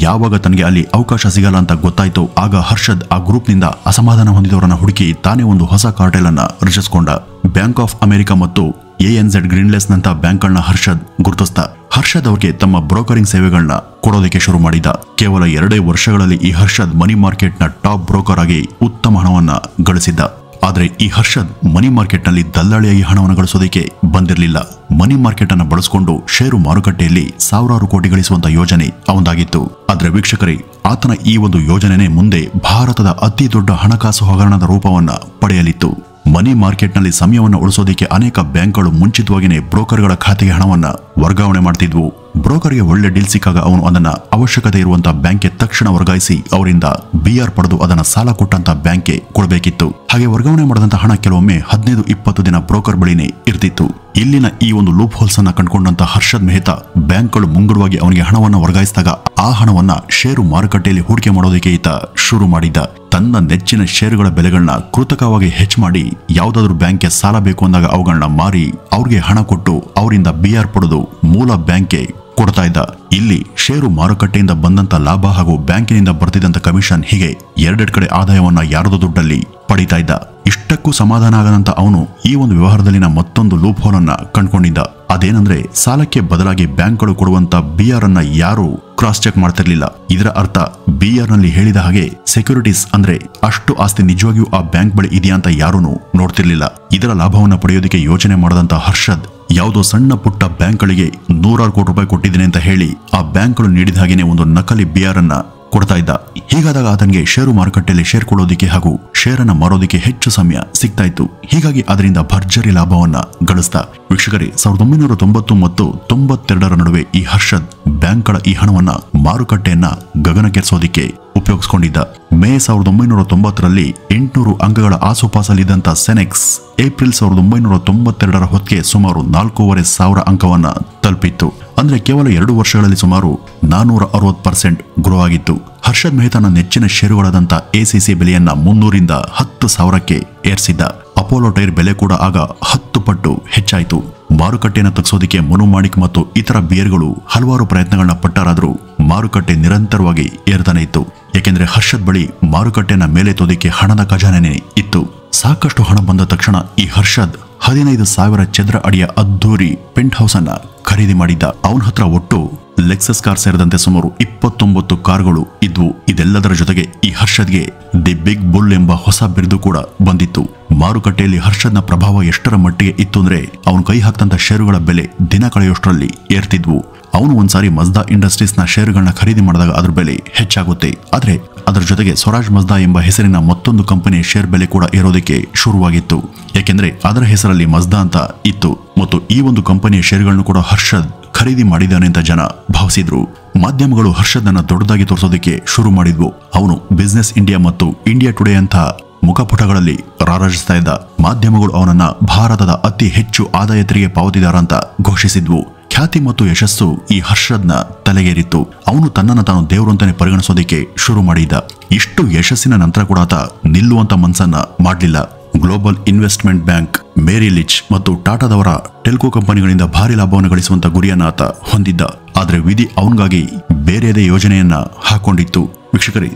ಯಾವಾಗ ತನಗೆ ಅಲ್ಲಿ ಅವಕಾಶ ಸಿಗಲ್ಲ ಅಂತ ಗೊತ್ತಾಯ್ತು, ಆಗ ಹರ್ಷದ್ ಆ ಗ್ರೂಪ್ ನಿಂದ ಅಸಮಾಧಾನ ಹೊಂದಿದವರನ್ನ ಹುಡುಕಿ ತಾನೇ ಒಂದು ಹೊಸ ಕಾರ್ಟೆಲ್ ಅನ್ನ ರಚಿಸಿಕೊಂಡ. ಬ್ಯಾಂಕ್ ಆಫ್ ಅಮೆರಿಕಾ ಮತ್ತು ANZ ಗ್ರೀನ್ಲೆಸ್ ನಂತ ಬ್ಯಾಂಕ್ಗಳನ್ನ ಹರ್ಷದ್ ಗುರುತಿಸ್ತ. ಹರ್ಷದ್ ಅವ್ರಿಗೆ ತಮ್ಮ ಬ್ರೋಕರಿಂಗ್ ಸೇವೆಗಳನ್ನ ಕೊಡೋದಕ್ಕೆ ಶುರು ಮಾಡಿದ. ಕೇವಲ 2 ವರ್ಷಗಳಲ್ಲಿ ಈ ಹರ್ಷದ್ ಮನಿ ಮಾರ್ಕೆಟ್ನ ಟಾಪ್ ಬ್ರೋಕರ್ ಆಗಿ ಉತ್ತಮ ಹಣವನ್ನ ಗಳಿಸಿದ್ದ. ಆದ್ರೆ ಈ ಹರ್ಷದ್ ಮನಿ ಮಾರ್ಕೆಟ್ ನಲ್ಲಿ ದಲ್ಲಾಳಿಯಾಗಿ ಹಣವನ್ನು ಗಳಿಸೋದಕ್ಕೆ ಬಂದಿರಲಿಲ್ಲ. ಮನಿ ಮಾರ್ಕೆಟ್ ಅನ್ನು ಬಳಸಿಕೊಂಡು ಷೇರು ಮಾರುಕಟ್ಟೆಯಲ್ಲಿ ಸಾವಿರಾರು ಕೋಟಿ ಗಳಿಸುವಂತ ಯೋಜನೆ ಅವಂದಾಗಿತ್ತು. ಆದ್ರೆ ವೀಕ್ಷಕರೇ, ಆತನ ಈ ಒಂದು ಯೋಜನೆನೇ ಮುಂದೆ ಭಾರತದ ಅತಿ ದೊಡ್ಡ ಹಣಕಾಸು ಹಗರಣದ ರೂಪವನ್ನ ಪಡೆಯಲಿತ್ತು. ಮನಿ ಮಾರ್ಕೆಟ್ನಲ್ಲಿ ಸಮಯವನ್ನು ಉಳಿಸೋದಕ್ಕೆ ಅನೇಕ ಬ್ಯಾಂಕ್ಗಳು ಮುಂಚಿತವಾಗಿಯೇ ಬ್ರೋಕರ್ಗಳ ಖಾತೆಗೆ ಹಣವನ್ನ ವರ್ಗಾವಣೆ ಮಾಡ್ತಿದ್ವು. ಬ್ರೋಕರ್ಗೆ ಒಳ್ಳೆ ಡೀಲ್ ಸಿಕ್ಕಾಗ ಅವನು ಅದನ್ನ ಅವಶ್ಯಕತೆ ಇರುವಂತಹ ಬ್ಯಾಂಕ್ಗೆ ತಕ್ಷಣ ವರ್ಗಾಯಿಸಿ ಅವರಿಂದ BR ಪಡೆದು ಅದನ್ನ ಸಾಲ ಕೊಟ್ಟಂತ ಬ್ಯಾಂಕ್ಗೆ ಕೊಡಬೇಕಿತ್ತು. ಹಾಗೆ ವರ್ಗಾವಣೆ ಮಾಡಿದಂತ ಹಣ ಕೆಲವೊಮ್ಮೆ 15-20 ದಿನ ಬ್ರೋಕರ್ ಬಳಿನೇ ಇರ್ತಿತ್ತು. ಇಲ್ಲಿನ ಈ ಒಂದು ಲೂಪ್ ಹೋಲ್ಸ್ ಅನ್ನ ಕಂಡುಕೊಂಡಂತ ಹರ್ಷದ್ ಮೆಹ್ತಾ ಬ್ಯಾಂಕ್ಗಳು ಮುಂಗಡವಾಗಿ ಅವನಿಗೆ ಹಣವನ್ನ ವರ್ಗಾಯಿಸಿದಾಗ ಆ ಹಣವನ್ನ ಷೇರು ಮಾರುಕಟ್ಟೆಯಲ್ಲಿ ಹೂಡಿಕೆ ಮಾಡೋದಕ್ಕೆ ಈತ ಶುರು ಮಾಡಿದ್ದ. ತನ್ನ ನೆಚ್ಚಿನ ಷೇರುಗಳ ಬೆಲೆಗಳನ್ನ ಕೃತಕವಾಗಿ ಹೆಚ್ಚು ಮಾಡಿ ಯಾವುದಾದ್ರೂ ಬ್ಯಾಂಕ್ಗೆ ಸಾಲ ಬೇಕು ಅಂದಾಗ ಅವುಗಳನ್ನ ಮಾರಿ ಅವ್ರಿಗೆ ಹಣ ಕೊಟ್ಟು ಅವರಿಂದ BR ಪಡೆದು ಮೂಲ ಬ್ಯಾಂಕ್ಗೆ ಕೊಡ್ತಾ ಇದ್ದ. ಇಲ್ಲಿ ಷೇರು ಮಾರುಕಟ್ಟೆಯಿಂದ ಬಂದಂತ ಲಾಭ ಹಾಗೂ ಬ್ಯಾಂಕಿನಿಂದ ಬರ್ತಿದ್ದಂತ ಕಮಿಷನ್ ಹೀಗೆ ಎರಡೆರಡು ಕಡೆ ಆದಾಯವನ್ನ ಯಾರದೋ ದುಡ್ಡಲ್ಲಿ ಪಡಿತಾ ಇದ್ದ. ಇಷ್ಟಕ್ಕೂ ಸಮಾಧಾನ ಆಗದಂತ ಅವನು ಈ ಒಂದು ವ್ಯವಹಾರದಲ್ಲಿನ ಮತ್ತೊಂದು ಲೂಪ್ ಹೋಲ್ ಅನ್ನ ಕಂಡುಕೊಂಡಿದ್ದ. ಅದೇನಂದ್ರೆ ಸಾಲಕ್ಕೆ ಬದಲಾಗಿ ಬ್ಯಾಂಕ್ಗಳು ಕೊಡುವಂತ BR ಅನ್ನ ಯಾರು ಕ್ರಾಸ್ ಚೆಕ್ ಮಾಡ್ತಿರ್ಲಿಲ್ಲ. ಇದರ ಅರ್ಥ BR ನಲ್ಲಿ ಹೇಳಿದ ಹಾಗೆ ಸೆಕ್ಯೂರಿಟೀಸ್ ಅಂದ್ರೆ ಅಷ್ಟು ಆಸ್ತಿ ನಿಜವಾಗಿಯೂ ಆ ಬ್ಯಾಂಕ್ ಬಳಿ ಇದೆಯಾ ಅಂತ ಯಾರೂ ನೋಡ್ತಿರ್ಲಿಲ್ಲ. ಇದರ ಲಾಭವನ್ನ ಪಡೆಯೋದಕ್ಕೆ ಯೋಚನೆ ಮಾಡದಂತ ಹರ್ಷದ್ ಯಾವುದೋ ಸಣ್ಣ ಪುಟ್ಟ ಬ್ಯಾಂಕ್ಗಳಿಗೆ 100 ಕೋಟಿ ರೂಪಾಯಿ ಕೊಟ್ಟಿದ್ದೇನೆ ಅಂತ ಹೇಳಿ ಆ ಬ್ಯಾಂಕ್ಗಳು ನೀಡಿದ ಹಾಗೇನೆ ಒಂದು ನಕಲಿ BR ಅನ್ನ ಕೊಡ್ತಾ ಇದ್ದ. ಹೀಗಾದಾಗ ಆತನಿಗೆ ಷೇರು ಮಾರುಕಟ್ಟೆಯಲ್ಲಿ ಶೇರ್ ಕೊಳ್ಳೋದಿಕ್ಕೆ ಹಾಗೂ ಶೇರ್ ಅನ್ನ ಮಾರೋದಿಕ್ಕೆ ಹೆಚ್ಚು ಸಮಯ ಸಿಗ್ತಾ ಇತ್ತು. ಹೀಗಾಗಿ ಅದರಿಂದ ಭರ್ಜರಿ ಲಾಭವನ್ನ ಗಳಿಸ್ತ. ವೀಕ್ಷಕರೇ, 1990 ಮತ್ತು 92ರ ನಡುವೆ ಈ ಹರ್ಷದ್ ಬ್ಯಾಂಕ್ಗಳ ಈ ಹಣವನ್ನ ಮಾರುಕಟ್ಟೆಯನ್ನ ಗಗನಕ್ಕೇರಿಸೋದಿಕ್ಕೆ ಉಪಯೋಗಿಸಿಕೊಂಡಿದ್ದ. ಮೇ 1990ರಲ್ಲಿ 800 ಅಂಕಗಳ ಆಸುಪಾಸಲ್ಲಿದ್ದಂತ ಸೆನೆಕ್ಸ್ ಏಪ್ರಿಲ್ 1992ರ ಹೊತ್ತಿಗೆ ಸುಮಾರು 4,500 ಅಂಕವನ್ನ ತಲುಪಿತ್ತು. ಅಂದ್ರೆ ಕೇವಲ 2 ವರ್ಷಗಳಲ್ಲಿ ಸುಮಾರು 460% ಗ್ರೋ ಆಗಿತ್ತು. ಹರ್ಷದ್ ಮೆಹ್ತಾನ ನೆಚ್ಚಿನ ಷೇರುಗಳಾದಂತ ACC ಬೆಲೆಯನ್ನ 300ರಿಂದ 10,000ಕ್ಕೆ ಏರಿಸಿದ್ದ. ಅಪೋಲೋ ಟೈರ್ ಬೆಲೆ ಕೂಡ ಆಗ 10 ಪಟ್ಟು ಹೆಚ್ಚಾಯಿತು. ಮಾರುಕಟ್ಟೆಯನ್ನು ತಗ್ಗಿಸೋದಕ್ಕೆ ಮನು ಮಾಣಿಕ್ ಮತ್ತು ಇತರ ಬಿಯರ್ಗಳು ಹಲವಾರು ಪ್ರಯತ್ನಗಳನ್ನ ಪಟ್ಟರಾದ್ರೂ ಮಾರುಕಟ್ಟೆ ನಿರಂತರವಾಗಿ ಏರ್ತಾನೆ ಇತ್ತು. ಏಕೆಂದ್ರೆ ಹರ್ಷದ್ ಬಳಿ ಮಾರುಕಟ್ಟೆಯನ್ನ ಮೇಲೆತ್ತೋದಕ್ಕೆ ಹಣದ ಖಜಾನೆನೇ ಇತ್ತು. ಸಾಕಷ್ಟು ಹಣ ಬಂದ ತಕ್ಷಣ ಈ ಹರ್ಷದ್ 15,000 ಚದರ ಅಡಿಯ ಅದ್ದೂರಿ ಪೆಂಟ್ ಹೌಸ್ ಅನ್ನ ಖರೀದಿ ಮಾಡಿದ್ದ. ಅವನ ಹತ್ರ ಒಟ್ಟು ಲೆಕ್ಸಸ್ ಕಾರ್ ಸೇರಿದಂತೆ ಸುಮಾರು 29 ಕಾರ್ಗಳು ಇದ್ವು. ಇದೆಲ್ಲದರ ಜೊತೆಗೆ ಈ ಹರ್ಷದ್ಗೆ ದಿ ಬಿಗ್ ಬುಲ್ ಎಂಬ ಹೊಸ ಬಿರುದು ಕೂಡ ಬಂದಿತ್ತು. ಮಾರುಕಟ್ಟೆಯಲ್ಲಿ ಹರ್ಷದ್ನ ಪ್ರಭಾವ ಎಷ್ಟರ ಮಟ್ಟಿಗೆ ಇತ್ತು ಅಂದ್ರೆ ಅವನು ಕೈ ಹಾಕ್ತಂತ ಷೇರುಗಳ ಬೆಲೆ ದಿನ ಕಳೆಯೋಷ್ಟರಲ್ಲಿ ಏರ್ತಿದ್ವು. ಅವನು ಒಂದ್ಸಾರಿ ಮಜ್ದಾ ಇಂಡಸ್ಟ್ರೀಸ್ ನ ಷೇರುಗಳನ್ನ ಖರೀದಿ ಮಾಡಿದಾಗ ಅದ್ರ ಬೆಲೆ ಹೆಚ್ಚಾಗುತ್ತೆ. ಆದ್ರೆ ಅದರ ಜೊತೆಗೆ ಸ್ವರಾಜ್ ಮಜ್ದಾ ಎಂಬ ಹೆಸರಿನ ಮತ್ತೊಂದು ಕಂಪನಿಯ ಶೇರ್ ಬೆಲೆ ಕೂಡ ಏರೋದಕ್ಕೆ ಶುರುವಾಗಿತ್ತು. ಯಾಕೆಂದ್ರೆ ಅದರ ಹೆಸರಲ್ಲಿ ಮಜ್ದಾ ಅಂತ ಇತ್ತು ಮತ್ತು ಈ ಒಂದು ಕಂಪನಿಯ ಶೇರ್ಗಳನ್ನು ಕೂಡ ಹರ್ಷದ್ ಖರೀದಿ ಮಾಡಿದ್ದಾನೆ ಅಂತ ಜನ ಭಾವಿಸಿದ್ರು. ಮಾಧ್ಯಮಗಳು ಹರ್ಷದ್ನ ದೊಡ್ಡದಾಗಿ ತೋರಿಸೋದಕ್ಕೆ ಶುರು ಮಾಡಿದ್ವು. ಅವನು ಬಿಸ್ನೆಸ್ ಇಂಡಿಯಾ ಮತ್ತು ಇಂಡಿಯಾ ಟುಡೇ ಅಂತ ಮುಖಪುಟಗಳಲ್ಲಿ ರಾರಾಜಿಸ್ತಾ ಇದ್ದ. ಮಾಧ್ಯಮಗಳು ಅವನನ್ನ ಭಾರತದ ಅತಿ ಹೆಚ್ಚು ಆದಾಯ ತೆರಿಗೆ ಪಾವತಿದಾರ ಅಂತ ಘೋಷಿಸಿದ್ವು. ಖ್ಯಾತಿ ಮತ್ತು ಯಶಸ್ಸು ಈ ಹರ್ಷದ್ನ ತಲೆಗೇರಿತ್ತು. ಅವನು ತನ್ನನ್ನು ತಾನು ದೇವರು ಅಂತಾನೆ ಪರಿಗಣಿಸೋದಕ್ಕೆ ಶುರು ಮಾಡಿದ್ದ. ಇಷ್ಟು ಯಶಸ್ಸಿನ ನಂತರ ಕೂಡ ಆತ ನಿಲ್ಲುವಂತ ಮನಸ್ಸನ್ನ ಮಾಡಲಿಲ್ಲ. ಗ್ಲೋಬಲ್ ಇನ್ವೆಸ್ಟ್ಮೆಂಟ್ ಬ್ಯಾಂಕ್, ಮೇರಿ ಲಿಚ್ ಮತ್ತು ಟಾಟಾದವರ ಟೆಲ್ಕೋ ಕಂಪನಿಗಳಿಂದ ಭಾರಿ ಲಾಭವನ್ನು ಗಳಿಸುವಂತ ಗುರಿಯನ್ನ ಆತ ಹೊಂದಿದ್ದ. ಆದ್ರೆ ವಿಧಿ ಅವನಿಗಾಗಿ ಬೇರೆಯದೇ ಯೋಜನೆಯನ್ನ ಹಾಕೊಂಡಿತ್ತು. ವೀಕ್ಷಕರೇ,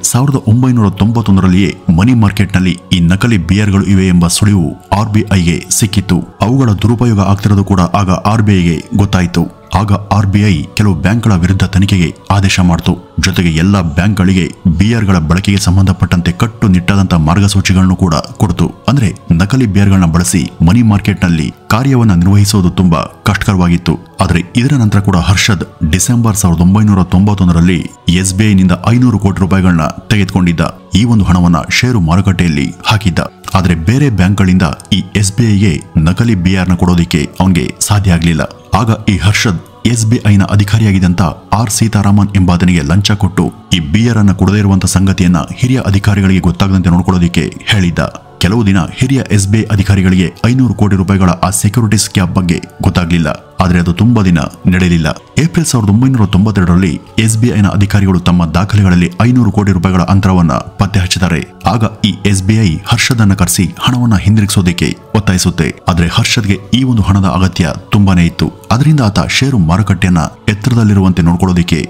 1991ರಲ್ಲಿಯೇ ಮನಿ ಮಾರ್ಕೆಟ್ನಲ್ಲಿ ಈ ನಕಲಿ ಬಿಯರ್ಗಳು ಇವೆ ಎಂಬ ಸುಳಿವು RBIಗೆ ಸಿಕ್ಕಿತ್ತು. ಅವುಗಳ ದುರುಪಯೋಗ ಆಗ್ತಿರೋದು ಕೂಡ ಆಗ RBIಗೆ ಗೊತ್ತಾಯಿತು. ಆಗ RBI ಕೆಲವು ಬ್ಯಾಂಕ್ಗಳ ವಿರುದ್ಧ ತನಿಖೆಗೆ ಆದೇಶ ಮಾಡಿತು. ಜೊತೆಗೆ ಎಲ್ಲ ಬ್ಯಾಂಕ್ಗಳಿಗೆ ಬಿಯರ್ಗಳ ಬಳಕೆಗೆ ಸಂಬಂಧಪಟ್ಟಂತೆ ಕಟ್ಟುನಿಟ್ಟಾದಂತಹ ಮಾರ್ಗಸೂಚಿಗಳನ್ನು ಕೂಡ ಕೊಡ್ತು. ಅಂದ್ರೆ ನಕಲಿ ಬಿಯರ್ಗಳನ್ನ ಬಳಸಿ ಮನಿ ಮಾರ್ಕೆಟ್ನಲ್ಲಿ ಕಾರ್ಯವನ್ನ ನಿರ್ವಹಿಸುವುದು ತುಂಬಾ ಕಷ್ಟಕರವಾಗಿತ್ತು. ಆದರೆ ಇದರ ನಂತರ ಕೂಡ ಹರ್ಷದ್ ಡಿಸೆಂಬರ್ 1991ರಲ್ಲಿ SBIನಿಂದ 500 ಕೋಟಿ ರೂಪಾಯಿಗಳನ್ನ ತೆಗೆದುಕೊಂಡಿದ್ದ. ಈ ಒಂದು ಹಣವನ್ನ ಷೇರು ಮಾರುಕಟ್ಟೆಯಲ್ಲಿ ಹಾಕಿದ್ದ. ಆದರೆ ಬೇರೆ ಬ್ಯಾಂಕ್ಗಳಿಂದ ಈ SBIಗೆ ನಕಲಿ ಬಿಯರ್ನ ಕೊಡೋದಿಕ್ಕೆ ಅವನಿಗೆ ಸಾಧ್ಯ ಆಗಲಿಲ್ಲ. ಆಗ ಈ ಹರ್ಷದ್ SBIನ ಅಧಿಕಾರಿಯಾಗಿದ್ದಂತ R ಸೀತಾರಾಮನ್ ಎಂಬಾತನಿಗೆ ಲಂಚ ಕೊಟ್ಟು ಈ ಬಿಯರ್ ಅನ್ನ ಕೊಡದೇ ಇರುವಂತ ಸಂಗತಿಯನ್ನ ಹಿರಿಯ ಅಧಿಕಾರಿಗಳಿಗೆ ಗೊತ್ತಾಗದಂತೆ ನೋಡ್ಕೊಳ್ಳೋದಿಕ್ಕೆ ಹೇಳಿದ್ದ. ಕೆಲವು ದಿನ ಹಿರಿಯ SBI ಅಧಿಕಾರಿಗಳಿಗೆ 500 ಕೋಟಿ ರೂಪಾಯಿಗಳ ಆ ಸೆಕ್ಯೂರಿಟೀಸ್ ಕ್ಯಾಪ್ ಬಗ್ಗೆ ಗೊತ್ತಾಗ್ಲಿಲ್ಲ. ಆದರೆ ಅದು ತುಂಬಾ ದಿನ ನಡೆಯಲಿಲ್ಲ. ಏಪ್ರಿಲ್ 1992ರಲ್ಲಿ SBIನ ಅಧಿಕಾರಿಗಳು ತಮ್ಮ ದಾಖಲೆಗಳಲ್ಲಿ 500 ಕೋಟಿ ರೂಪಾಯಿಗಳ ಅಂತರವನ್ನ ಪತ್ತೆ ಹಚ್ಚಿದ್ದಾರೆ. ಆಗ ಈ SBI ಹರ್ಷದನ್ನ ಕರೆಸಿ ಹಣವನ್ನ ಹಿಂದಿರುಗಿಸೋದಕ್ಕೆ ಒತ್ತಾಯಿಸುತ್ತೆ. ಆದ್ರೆ ಹರ್ಷದ್ಗೆ ಈ ಒಂದು ಹಣದ ಅಗತ್ಯ ತುಂಬಾನೇ ಇತ್ತು. ಅದರಿಂದ ಆತ ಷೇರು ಮಾರುಕಟ್ಟೆಯನ್ನ ಎತ್ತರದಲ್ಲಿರುವಂತೆ ನೋಡ್ಕೊಳ್ಳೋದಿಕ್ಕೆ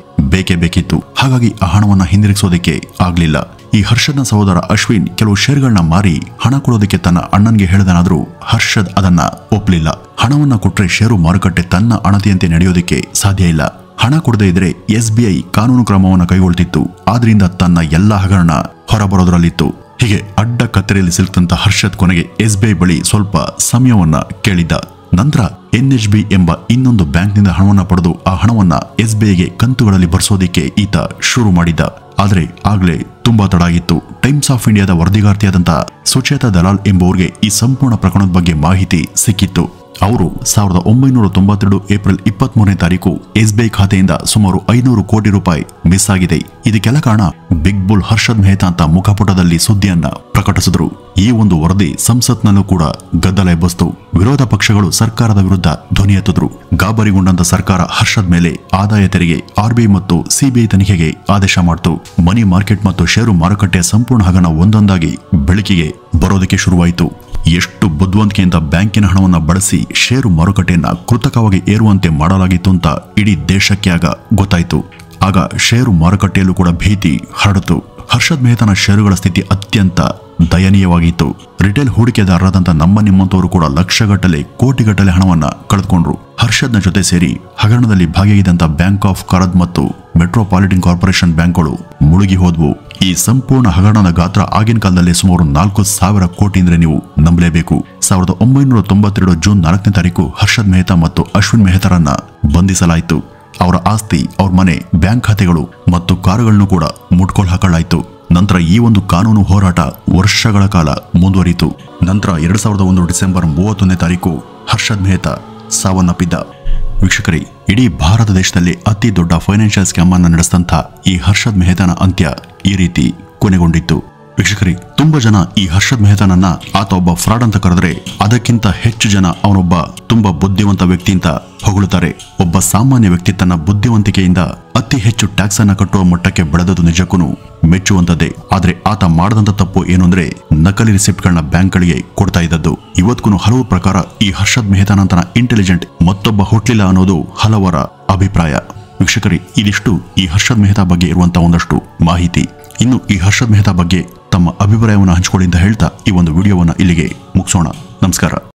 ಬೇಕಿತ್ತು. ಹಾಗಾಗಿ ಆ ಹಣವನ್ನ ಹಿಂದಿರುಗಿಸೋದಕ್ಕೆ ಆಗ್ಲಿಲ್ಲ. ಈ ಹರ್ಷದ್ನ ಸಹೋದರ ಅಶ್ವಿನ್ ಕೆಲವು ಷೇರ್ಗಳನ್ನ ಮಾರಿ ಹಣ ಕೊಡೋದಕ್ಕೆ ತನ್ನ ಅಣ್ಣನ್ಗೆ ಹೇಳಿದನಾದ್ರೂ ಹರ್ಷದ್ ಅದನ್ನ ಒಪ್ಪಲಿಲ್ಲ. ಹಣವನ್ನ ಕೊಟ್ರೆ ಷೇರು ಮಾರುಕಟ್ಟೆ ತನ್ನ ಅಣತಿಯಂತೆ ನಡೆಯೋದಕ್ಕೆ ಸಾಧ್ಯ ಇಲ್ಲ. ಹಣ ಕೊಡದೇ ಇದ್ರೆ SBI ಕಾನೂನು ಕ್ರಮವನ್ನು ಕೈಗೊಳ್ತಿತ್ತು. ಆದ್ರಿಂದ ತನ್ನ ಎಲ್ಲಾ ಹಗರಣ ಹೊರಬರೋದ್ರಲ್ಲಿತ್ತು. ಹೀಗೆ ಅಡ್ಡ ಕತ್ತರಿಯಲ್ಲಿ ಸಿಲುಕಂತ ಹರ್ಷದ್ ಕೊನೆಗೆ SBI ಬಳಿ ಸ್ವಲ್ಪ ಸಮಯವನ್ನ ಕೇಳಿದ್ದ. ನಂತರ NHB ಎಂಬ ಇನ್ನೊಂದು ಬ್ಯಾಂಕ್ನಿಂದ ಹಣವನ್ನ ಪಡೆದು ಆ ಹಣವನ್ನ SBIಗೆ ಕಂತುಗಳಲ್ಲಿ ಬರ್ಸೋದಿಕ್ಕೆ ಈತ ಶುರು ಮಾಡಿದ್ದ. ಆದ್ರೆ ಆಗ್ಲೇ ತುಂಬಾ ತಡ ಆಗಿತ್ತು. ಟೈಮ್ಸ್ ಆಫ್ ಇಂಡಿಯಾದ ವರದಿಗಾರ್ತಿಯಾದಂತಹ ಸುಚೇತಾ ದಲಾಲ್ ಎಂಬುವರಿಗೆ ಈ ಸಂಪೂರ್ಣ ಪ್ರಕರಣದ ಬಗ್ಗೆ ಮಾಹಿತಿ ಸಿಕ್ಕಿತ್ತು. ಅವರು 1992 ಏಪ್ರಿಲ್ 23ನೇ ತಾರೀಕು SBI ಖಾತೆಯಿಂದ ಸುಮಾರು 500 ಕೋಟಿ ರೂಪಾಯಿ ಮಿಸ್ ಆಗಿದೆ. ಇದಕ್ಕೆಲ್ಲ ಕಾರಣ ಬಿಗ್ ಬುಲ್ ಹರ್ಷದ್ ಮೆಹ್ತಾ ಅಂತ ಮುಖಪುಟದಲ್ಲಿ ಸುದ್ದಿಯನ್ನ ಪ್ರಕಟಿಸಿದ್ರು. ಈ ಒಂದು ವರದಿ ಸಂಸತ್ನಲ್ಲೂ ಕೂಡ ಗದ್ದಲ ಎಬ್ಬಿಸಿತು. ವಿರೋಧ ಪಕ್ಷಗಳು ಸರ್ಕಾರದ ವಿರುದ್ಧ ಧ್ವನಿ ಎತ್ತಿದ್ರು. ಗಾಬರಿಗೊಂಡಂತ ಸರ್ಕಾರ ಹರ್ಷದ್ ಮೇಲೆ ಆದಾಯ ತೆರಿಗೆ, RBI ಮತ್ತು CBI ತನಿಖೆಗೆ ಆದೇಶ ಮಾಡಿತು. ಮನಿ ಮಾರ್ಕೆಟ್ ಮತ್ತು ಷೇರು ಮಾರುಕಟ್ಟೆಯ ಸಂಪೂರ್ಣ ಹಗರಣ ಒಂದೊಂದಾಗಿ ಬೆಳಕಿಗೆ ಬರೋದಕ್ಕೆ ಶುರುವಾಯಿತು. ಎಷ್ಟು ಬುದ್ಧಿವಂತಿಕೆಯಿಂದ ಬ್ಯಾಂಕಿನ ಹಣವನ್ನ ಬಳಸಿ ಷೇರು ಮಾರುಕಟ್ಟೆಯನ್ನ ಕೃತಕವಾಗಿ ಏರುವಂತೆ ಮಾಡಲಾಗಿತ್ತು ಅಂತ ಇಡೀ ದೇಶಕ್ಕೆ ಆಗ ಗೊತ್ತಾಯಿತು. ಆಗ ಷೇರು ಮಾರುಕಟ್ಟೆಯಲ್ಲೂ ಕೂಡ ಭೀತಿ ಹರಡಿತು. ಹರ್ಷದ್ ಮೆಹ್ತಾನ ಷೇರುಗಳ ಸ್ಥಿತಿ ಅತ್ಯಂತ ದಯನೀಯವಾಗಿತ್ತು. ರಿಟೇಲ್ ಹೂಡಿಕೆದಾರರಾದಂಥ ನಿಮ್ಮಂತವರು ಕೂಡ ಲಕ್ಷಗಟ್ಟಲೆ ಕೋಟಿಗಟ್ಟಲೆ ಹಣವನ್ನ ಕಳೆದುಕೊಂಡ್ರು. ಹರ್ಷದ್ನ ಜೊತೆ ಸೇರಿ ಹಗರಣದಲ್ಲಿ ಭಾಗಿಯಾಗಿದ್ದಂಥ ಬ್ಯಾಂಕ್ ಆಫ್ ಕರದ್ ಮತ್ತು ಮೆಟ್ರೋಪಾಲಿಟನ್ ಕಾರ್ಪೊರೇಷನ್ ಬ್ಯಾಂಕ್ಗಳು ಮುಳುಗಿ ಹೋದ್ವು. ಈ ಸಂಪೂರ್ಣ ಹಗರಣದ ಗಾತ್ರ ಆಗಿನ ಕಾಲದಲ್ಲಿ ಸುಮಾರು 4,000 ಕೋಟಿ ಅಂದ್ರೆ ನೀವು ನಂಬಲೇಬೇಕು. 1992 ಜೂನ್ 4ನೇ ತಾರೀಕು ಹರ್ಷದ್ ಮೆಹ್ತಾ ಮತ್ತು ಅಶ್ವಿನ್ ಮೆಹ್ತಾರನ್ನ ಬಂಧಿಸಲಾಯಿತು. ಅವರ ಆಸ್ತಿ, ಅವ್ರ ಮನೆ, ಬ್ಯಾಂಕ್ ಖಾತೆಗಳು ಮತ್ತು ಕಾರುಗಳನ್ನು ಕೂಡ ಮುಟ್ಕೊಲ್ ಹಾಕಲಾಯಿತು. ನಂತರ ಈ ಒಂದು ಕಾನೂನು ಹೋರಾಟ ವರ್ಷಗಳ ಕಾಲ ಮುಂದುವರಿಯಿತು. ನಂತರ 2001 ಡಿಸೆಂಬರ್ 31ನೇ ತಾರೀಕು ಹರ್ಷದ್ ಮೆಹ್ತಾ ಸಾವನ್ನಪ್ಪಿದ್ದ. ವೀಕ್ಷಕರೇ, ಇಡೀ ಭಾರತ ದೇಶದಲ್ಲಿ ಅತಿ ದೊಡ್ಡ ಫೈನಾನ್ಷಿಯಲ್ ಸ್ಕ್ಯಾಮ್ ಅನ್ನು ನಡೆಸಿದಂಥ ಈ ಹರ್ಷದ್ ಮೆಹ್ತಾನ ಅಂತ್ಯ ಈ ರೀತಿ ಕೊನೆಗೊಂಡಿತ್ತು. ವೀಕ್ಷಕರೇ, ತುಂಬಾ ಜನ ಈ ಹರ್ಷದ್ ಮೆಹ್ತಾನನ್ನ ಆತ ಒಬ್ಬ ಫ್ರಾಡ್ ಅಂತ ಕರೆದ್ರೆ ಅದಕ್ಕಿಂತ ಹೆಚ್ಚು ಜನ ಅವನೊಬ್ಬ ತುಂಬಾ ಬುದ್ಧಿವಂತ ವ್ಯಕ್ತಿ ಅಂತ ಹೊಗಳುತ್ತಾರೆ. ಒಬ್ಬ ಸಾಮಾನ್ಯ ವ್ಯಕ್ತಿ ತನ್ನ ಬುದ್ಧಿವಂತಿಕೆಯಿಂದ ಅತಿ ಹೆಚ್ಚು ಟ್ಯಾಕ್ಸ್ ಅನ್ನ ಕಟ್ಟುವ ಮಟ್ಟಕ್ಕೆ ಬೆಳೆದದ್ದು ನಿಜಕ್ಕೂ ಮೆಚ್ಚುವಂತದ್ದೇ. ಆದ್ರೆ ಆತ ಮಾಡದಂತ ತಪ್ಪು ಏನು ಅಂದ್ರೆ ನಕಲಿ ರಿಸಿಪ್ಟ್ಗಳನ್ನ ಬ್ಯಾಂಕ್ಗಳಿಗೆ ಕೊಡ್ತಾ ಇದ್ದದ್ದು. ಇವತ್ತಿಗೂ ಹಲವು ಪ್ರಕಾರ ಈ ಹರ್ಷದ್ ಮೆಹ್ತಾನಂತನ ಇಂಟೆಲಿಜೆಂಟ್ ಮತ್ತೊಬ್ಬ ಹುಟ್ಲಿಲ್ಲ ಅನ್ನೋದು ಹಲವರ ಅಭಿಪ್ರಾಯ. ವೀಕ್ಷಕರೇ, ಇದಿಷ್ಟು ಈ ಹರ್ಷದ್ ಮೆಹ್ತಾ ಬಗ್ಗೆ ಇರುವಂತಹ ಒಂದಷ್ಟು ಮಾಹಿತಿ. ಇನ್ನು ಈ ಹರ್ಷದ್ ಮೆಹ್ತಾ ಬಗ್ಗೆ ತಮ್ಮ ಅಭಿಪ್ರಾಯವನ್ನು ಹಂಚಿಕೊಳ್ಳಿ ಅಂತ ಹೇಳ್ತಾ ಈ ಒಂದು ವಿಡಿಯೋವನ್ನ ಇಲ್ಲಿಗೆ ಮುಗಿಸೋಣ. ನಮಸ್ಕಾರ.